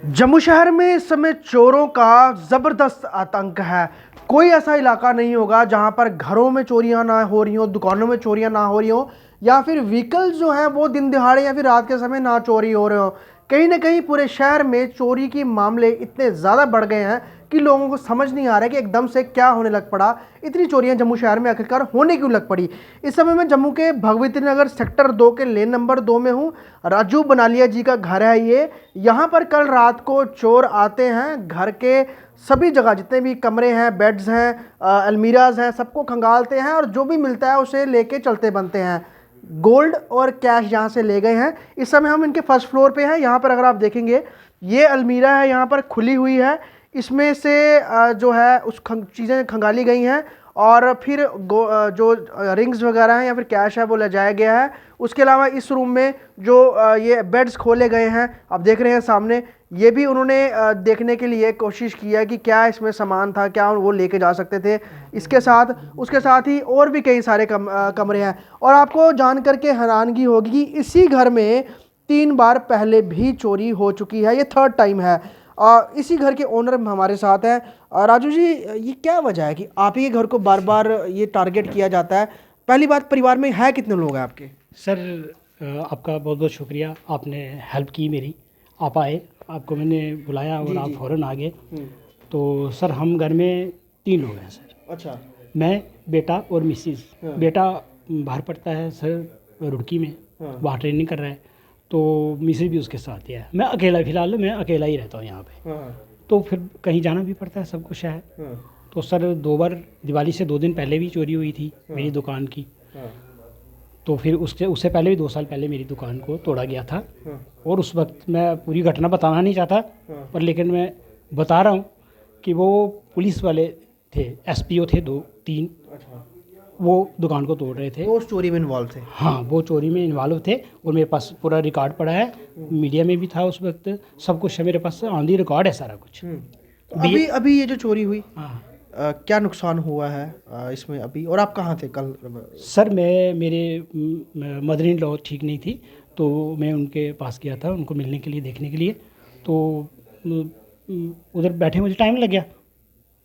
जम्मू शहर में इस समय चोरों का ज़बरदस्त आतंक है। कोई ऐसा इलाका नहीं होगा जहां पर घरों में चोरियां ना हो रही हो, दुकानों में चोरियां ना हो रही हो, या फिर व्हीकल्स जो हैं वो दिन दिहाड़े या फिर रात के समय ना चोरी हो रहे हो। कहीं ना कहीं पूरे शहर में चोरी के मामले इतने ज़्यादा बढ़ गए हैं कि लोगों को समझ नहीं आ रहा है कि एकदम से क्या होने लग पड़ा। इतनी चोरियां जम्मू शहर में आखिरकार होने क्यों लग पड़ी। इस समय मैं जम्मू के भगवती नगर सेक्टर 2 के लेन नंबर 2 में हूं। राजू बनालिया जी का घर है ये। यहाँ पर कल रात को चोर आते हैं, घर के सभी जगह जितने भी कमरे हैं, बेड्स हैं, अलमीराज हैं, सबको खंगालते हैं और जो भी मिलता है उसे लेके चलते बनते हैं। गोल्ड और कैश यहाँ से ले गए हैं। इस समय हम इनके फर्स्ट फ्लोर पे हैं। यहाँ पर अगर आप देखेंगे, ये अलमीरा है, यहाँ पर खुली हुई है। इसमें से जो है उस चीज़ें खंगाली गई हैं और फिर जो रिंग्स वगैरह हैं या फिर कैश है वो ले जाया गया है। उसके अलावा इस रूम में जो ये बेड्स खोले गए हैं, आप देख रहे हैं सामने, ये भी उन्होंने देखने के लिए कोशिश की है कि क्या इसमें सामान था, क्या वो लेके जा सकते थे। इसके साथ उसके साथ ही और भी कई सारे कमरे हैं। और आपको जान करके हैरानगी होगी कि इसी घर में 3 बार पहले भी चोरी हो चुकी है। ये थर्ड टाइम है। इसी घर के ओनर हमारे साथ हैं। राजू जी, ये क्या वजह है कि आप ही के घर को बार बार ये टारगेट किया जाता है? पहली बात, परिवार में है कितने लोग हैं आपके? सर, आपका बहुत बहुत शुक्रिया, आपने हेल्प की मेरी। आप आए, आपको मैंने बुलाया और आप फ़ौरन आ गए। तो सर, हम घर में 3 लोग हैं सर। अच्छा। मैं, बेटा और मिसिस। बेटा बाहर पढ़ता है सर, रुड़की में, वहाँ ट्रेनिंग कर रहा है। तो मिसिस भी उसके साथ ही है। मैं अकेला, फ़िलहाल मैं अकेला ही रहता हूँ यहाँ पे। तो फिर कहीं जाना भी पड़ता है, सब कुछ है। तो सर, 2 बार दिवाली से 2 दिन पहले भी चोरी हुई थी मेरी दुकान की। तो फिर उससे पहले भी 2 साल पहले मेरी दुकान को तोड़ा गया था। और उस वक्त मैं पूरी घटना बताना नहीं चाहता, पर लेकिन मैं बता रहा हूँ कि वो पुलिस वाले थे, एसपीओ थे 2-3। वो दुकान को तोड़ रहे थे। वो उस चोरी में इन्वॉल्व थे? हाँ, वो चोरी में इन्वॉल्व थे और मेरे पास पूरा रिकॉर्ड पड़ा है। मीडिया में भी था उस वक्त, सब कुछ है मेरे पास, ऑन दी रिकॉर्ड है सारा कुछ। तो अभी ये जो चोरी हुई, हाँ क्या नुकसान हुआ है इसमें अभी? और आप कहाँ थे कल? सर, मेरे मदर इन लॉ ठीक नहीं थी, तो मैं उनके पास गया था उनको मिलने के लिए, देखने के लिए। तो उधर बैठे मुझे टाइम लग गया।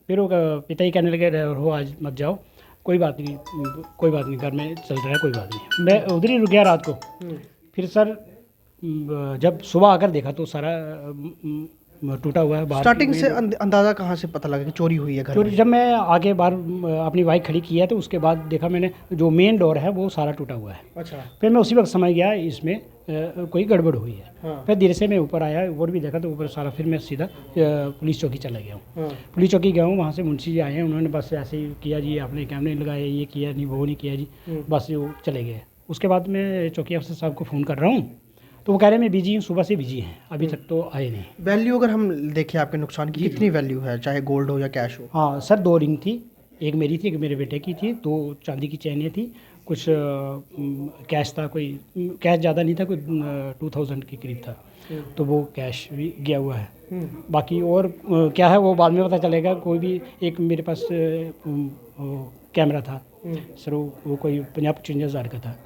फिर वो पिता ही कहने लगे, हो आज मत जाओ, कोई बात नहीं, कोई बात नहीं, घर में चल रहा है, कोई बात नहीं। मैं उधर ही रुक गया रात को। फिर सर, जब सुबह आकर देखा तो सारा टूटा हुआ है बाहर। स्टार्टिंग से अंदाज़ा कहाँ से पता लगा कि चोरी हुई है घर चोरी में? जब मैं आगे बाहर अपनी बाइक खड़ी की है तो उसके बाद देखा मैंने, जो मेन डोर है वो सारा टूटा हुआ है। अच्छा। फिर मैं उसी वक्त समझ गया इसमें कोई गड़बड़ हुई है। हाँ। फिर धीरे से मैं ऊपर आया, ऊपर भी देखा तो ऊपर सारा, फिर मैं सीधा पुलिस चौकी चला गया हूँ। पुलिस चौकी गया हूँ, वहाँ से मुंशी जी आए हैं, उन्होंने बस ऐसे ही किया जी, आपने कैमरे लगाए, ये किया नहीं, वो नहीं किया जी, बस वो चले गए। उसके बाद मैं चौकी अफसर साहब को फ़ोन कर रहा हूँ, तो वो कह रहे हैं मैं बिजी हूँ, सुबह से बिजी हैं, अभी तक तो आए नहीं। वैल्यू अगर हम देखें आपके नुकसान की, कितनी वैल्यू है, चाहे गोल्ड हो या कैश हो? हाँ सर, 2 रिंग थी, एक मेरी थी, एक मेरे बेटे की थी, 2 चांदी की चैनें थी, कुछ कैश था, कोई कैश ज़्यादा नहीं था, कोई 2000 के करीब था। तो वो कैश भी गया हुआ है। बाकी और क्या है वो बाद में पता चलेगा। कोई भी एक मेरे पास कैमरा था सर, वो कोई 50-55 हज़ार का था,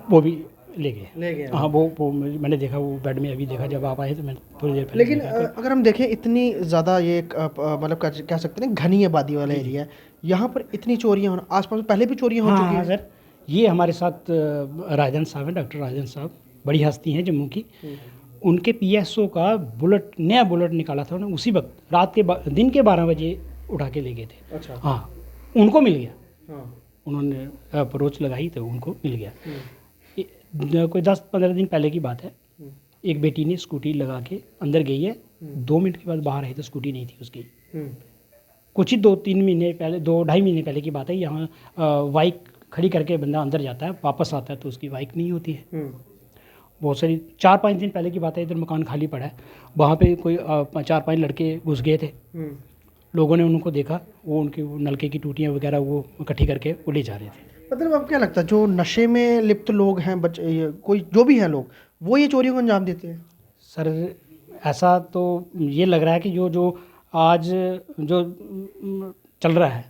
वो भी ले गए। हाँ, वो मैंने देखा, वो बेड में अभी देखा जब आप आए तो मैंने थोड़ी देर पहले लेकिन अगर हम देखें, इतनी ज़्यादा ये मतलब कह सकते हैं घनी आबादी वाला एरिया है, यहाँ पर इतनी चोरियाँ होना, आसपास पहले भी चोरियाँ हो चुकी हैं? हाँ सर, ये हमारे साथ राजन साहब हैं, डॉक्टर राजन साहब, बड़ी हस्ती हैं जम्मू की। उनके पीएसओ का बुलेट, नया बुलेट निकाला था उन्होंने, उसी वक्त रात के दिन के 12 बजे उठा के ले गए थे। अच्छा। हाँ, उनको मिल गया। हाँ। उन्होंने अप्रोच लगाई तो उनको मिल गया। कोई 10-15 दिन पहले की बात है। एक बेटी ने स्कूटी लगा के अंदर गई है, 2 मिनट के बाद बाहर आई तो स्कूटी नहीं थी उसकी। कुछ ही 2-3 महीने पहले, 2-2.5 महीने पहले की बात है। यहाँ बाइक खड़ी करके बंदा अंदर जाता है, वापस आता है तो उसकी बाइक नहीं होती है। बहुत सारी 4-5 दिन पहले की बात है, इधर मकान खाली पड़ा है, वहाँ पे कोई 4-5 लड़के घुस गए थे। लोगों ने उनको देखा, वो उनके नलके की टूटियाँ वगैरह वो इकट्ठी करके वो ले जा रहे थे। मतलब अब क्या लगता है, जो नशे में लिप्त लोग हैं, कोई जो भी हैं लोग, वो ये चोरियों को अंजाम देते हैं? सर, ऐसा तो ये लग रहा है कि जो आज जो चल रहा है,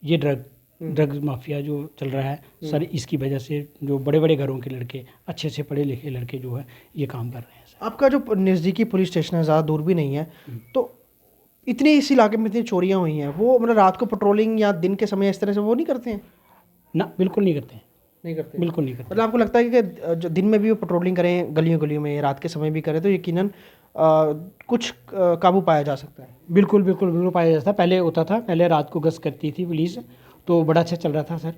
ये ड्रग माफिया जो चल रहा है सर, इसकी वजह से जो बड़े बड़े घरों के लड़के, अच्छे से पढ़े लिखे लड़के जो है, ये काम कर रहे हैं सर। आपका जो नज़दीकी पुलिस स्टेशन है, ज़्यादा दूर भी नहीं है, तो इतनी इस इलाके में इतनी चोरियां हुई हैं, वो मतलब रात को पेट्रोलिंग या दिन के समय इस तरह से वो नहीं करते हैं? ना, बिल्कुल नहीं करते हैं, नहीं करते। बिल्कुल नहीं करते। मतलब आपको लगता है कि जो दिन में भी वो पेट्रोलिंग करें गलियों गलियों में, रात के समय भी करें, तो यकीनन कुछ काबू पाया जा सकता है? बिल्कुल बिल्कुल बिल्कुल पाया जाता था। पहले होता था, पहले रात को गश्त करती थी पुलिस, तो बड़ा अच्छा चल रहा था सर,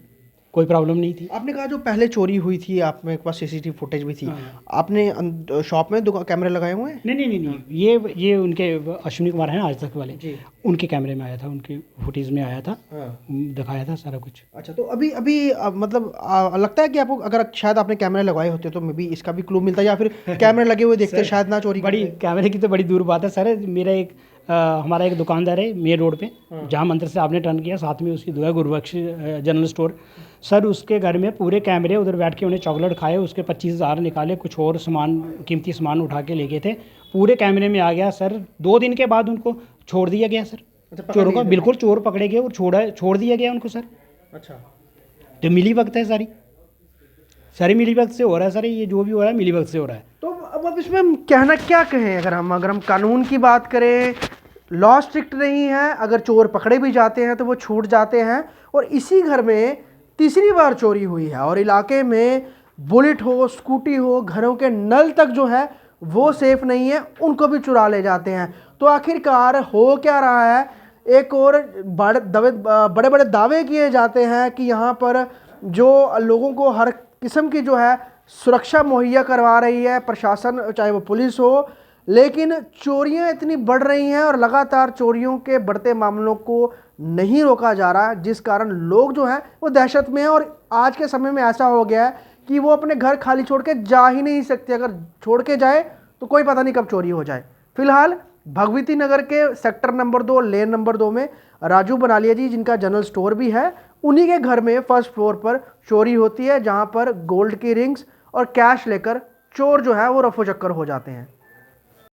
कोई प्रॉब्लम नहीं थी। आपने कहा जो पहले चोरी हुई थी, आप में के पास सीसीटीवी फुटेज भी थी, हाँ। आपने शॉप में दुकान कैमरे लगाए हुए हैं? नहीं नहीं नहीं नहीं, ये उनके अश्विनी कुमार हैं आज तक वाले जी। उनके कैमरे में आया था, उनके फुटेज में आया था, हाँ। दिखाया था सारा कुछ। अच्छा, तो अभी अभी मतलब लगता है कि आपको अगर शायद आपने कैमरे लगवाए होते तो मे बी इसका भी क्लू मिलता, या फिर कैमरे लगे हुए देखते शायद ना चोरी बड़ी करते। कैमरे की तो बड़ी दूर बात है सर। हमारा एक दुकानदार है मेन रोड पे, जहाँ मंदिर से आपने टर्न किया, साथ में उसकी दुआ गुरुबख्श जनरल स्टोर सर, उसके घर में पूरे कैमरे, उधर बैठ के उन्हें चॉकलेट खाए, उसके 25,000 निकाले, कुछ और सामान, कीमती सामान उठा के ले गए थे, पूरे कैमरे में आ गया सर। 2 दिन के बाद उनको छोड़ दिया गया सर। अच्छा, चोरों का बिल्कुल चोर पकड़े गए और छोड़ दिया गया उनको सर। अच्छा, तो मिली वक्त है सारी मिली वक्त से हो रहा है सर, ये जो भी हो रहा है मिली वक्त से हो रहा है। तो अब इसमें हम कहना क्या कहें? अगर हम कानून की बात करें, लॉ स्ट्रिक्ट नहीं है, अगर चोर पकड़े भी जाते हैं तो वो छूट जाते हैं, और इसी घर में तीसरी बार चोरी हुई है, और इलाके में बुलेट हो, स्कूटी हो, घरों के नल तक जो है वो सेफ नहीं है, उनको भी चुरा ले जाते हैं। तो आखिरकार हो क्या रहा है? एक और बड़े बड़े दावे किए जाते हैं कि यहाँ पर जो लोगों को हर किस्म की जो है सुरक्षा मुहैया करवा रही है प्रशासन, चाहे वो पुलिस हो, लेकिन चोरियां इतनी बढ़ रही हैं और लगातार चोरियों के बढ़ते मामलों को नहीं रोका जा रहा, जिस कारण लोग जो हैं वो दहशत में हैं। और आज के समय में ऐसा हो गया है कि वो अपने घर खाली छोड़ के जा ही नहीं सकते, अगर छोड़ के जाए तो कोई पता नहीं कब चोरी हो जाए। फिलहाल भगवती नगर के सेक्टर नंबर 2 लेन नंबर 2 में राजू बनालिया जी, जिनका जनरल स्टोर भी है, उन्हीं के घर में फर्स्ट फ्लोर पर चोरी होती है, जहां पर गोल्ड की रिंग्स और कैश लेकर चोर जो है वो रफो चक्कर हो जाते हैं।